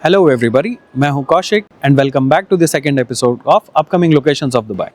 Hello everybody, मैं हूं Kaushik and welcome back to the second episode of upcoming locations of Dubai.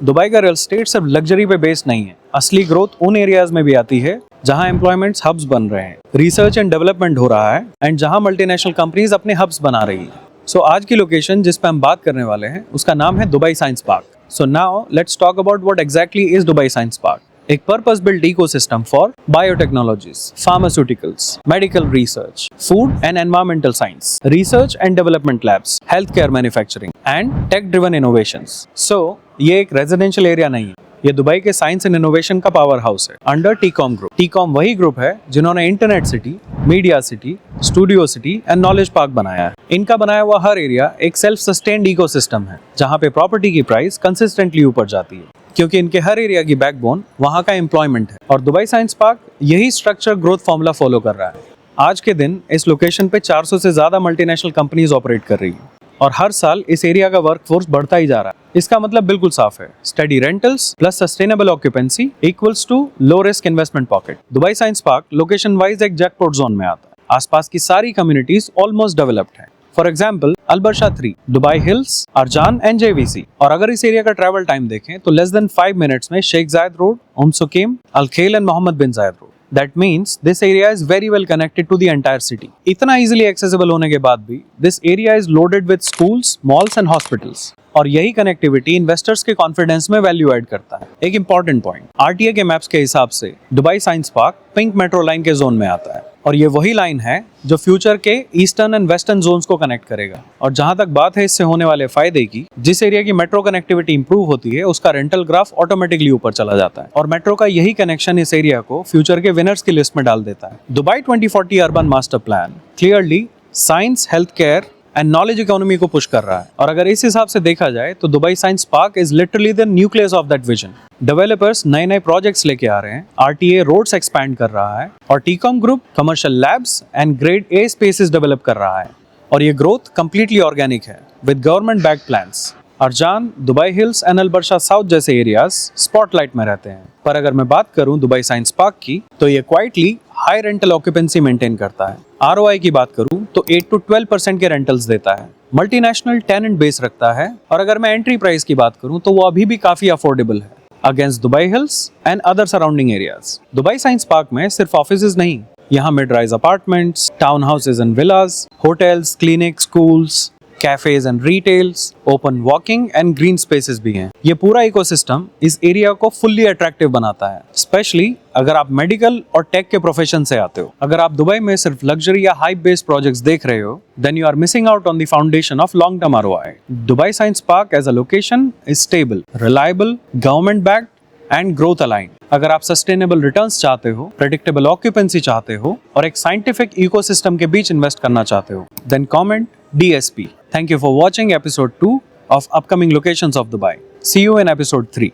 Dubai का real estate सिर्फ luxury पे based नहीं है, असली ग्रोथ उन एरियाज में भी आती है जहां एम्प्लॉयमेंट्स हब्स बन रहे हैं, रिसर्च एंड डेवलपमेंट हो रहा है एंड जहां मल्टीनेशनल कंपनीज अपने हब्स बना रही हैं। सो आज की लोकेशन जिस पे हम बात करने वाले हैं उसका नाम है Dubai science park. So now let's talk about what exactly is Dubai science park. एक purpose built ecosystem for biotechnologies, pharmaceuticals, medical research, food and environmental science, research and development labs, health care manufacturing and tech driven innovations. So ये एक residential area नहीं है, ये Dubai के science and innovation का power house है under TECOM group. TECOM वही group है जिन्होंने internet city, media city, studio city and knowledge park बनाया है। इनका बनाया हुआ हर एरिया एक सेल्फ सस्टेन्ड इकोसिस्टम है जहां पे प्रॉपर्टी की प्राइस कंसिस्टेंटली ऊपर जाती है, क्योंकि इनके हर एरिया की बैकबोन वहां का एम्प्लॉयमेंट है। और दुबई साइंस पार्क यही स्ट्रक्चर ग्रोथ फॉर्मूला फॉलो कर रहा है। आज के दिन इस लोकेशन पे 400 से ज्यादा मल्टीनेशनल कंपनीज ऑपरेट कर रही है और हर साल इस एरिया का वर्कफोर्स बढ़ता ही जा रहा है। इसका मतलब बिल्कुल साफ है, study rentals plus sustainable occupancy equals to low risk investment pocket. Dubai science park location wise एक जैकपॉट जोन में आता है। आसपास की सारी कम्युनिटीज ऑलमोस्ट डेवलप्ड है। For example Al Barsha 3, Dubai Hills, Arjan and JVC. और अगर इस एरिया का ट्रैवल टाइम देखें तो लेस देन 5 मिनट्स में शेख जायद रोड, सुकीम, अल खेल एंड मोहम्मद बिन जायद road. That means this area is very well connected to the entire city. इतना easily accessible होने के बाद भी this area is loaded with schools, malls and hospitals. और यही कनेक्टिविटी इन्वेस्टर्स के कॉन्फिडेंस में वैल्यू ऐड करता है। एक इंपॉर्टेंट पॉइंट, आरटीए के मैप्स के हिसाब से Dubai science park pink metro line के जोन में आता है और ये वही लाइन है जो फ्यूचर के ईस्टर्न एंड वेस्टर्न जोन्स को कनेक्ट करेगा। और जहां तक बात है इससे होने वाले फायदे की, जिस एरिया की मेट्रो कनेक्टिविटी इंप्रूव होती है उसका रेंटल ग्राफ ऑटोमेटिकली ऊपर चला जाता है और मेट्रो का यही कनेक्शन इस एरिया को फ्यूचर के विनर्स की लिस्ट में डाल देता है। Dubai 2040 urban master plan clearly science, health care and knowledge economy को पुश कर रहा है। और अगर इस हिसाब से देखा जाए तो Dubai science park is literally the nucleus of that vision. Developers नए नए प्रोजेक्ट्स लेके आ रहे हैं, आरटीए रोड्स एक्सपैंड कर रहा है और TECOM group commercial labs and grade A spaces develop कर रहा है। और ये ग्रोथ कंप्लीटली ऑर्गेनिक है with government backed plans. Arjan, Dubai Hills and Al Barsha south जैसे एरियाज स्पॉटलाइट में रहते हैं, पर अगर मैं बात करूं दुबई साइंस पार्क की तो ये quietly high rental occupancy maintain करता है। आरओआई की बात करूं तो 8 to 12% के रेंटल्स देता है, मल्टीनेशनल टेनेंट बेस रखता है और अगर मैं एंट्री प्राइस की बात करूं तो वो अभी भी काफी अफोर्डेबल है against Dubai Hills and other surrounding areas. Dubai science park में सिर्फ ऑफिसेज नहीं, यहाँ mid rise apartments, town houses and Vilas, hotels, clinic, schools, cafes and retails, open walking and green spaces भी हैं। ये पूरा इकोसिस्टम इस एरिया को फुल्ली अट्रैक्टिव बनाता है, स्पेशली अगर आप मेडिकल और टेक के प्रोफेशन से आते हो। अगर आप दुबई में सिर्फ लग्जरी या हाई बेस्ड प्रोजेक्ट्स देख रहे हो, then you are missing out on the foundation of long term ROI. Dubai science Park as a location is stable, reliable, government backed and growth align. अगर आप sustainable returns चाहते हो, predictable occupancy चाहते हो और एक साइंटिफिक इकोसिस्टम के बीच invest करना चाहते हो, then comment DSP. Thank you for watching episode 2 of upcoming locations of Dubai. See you in episode 3.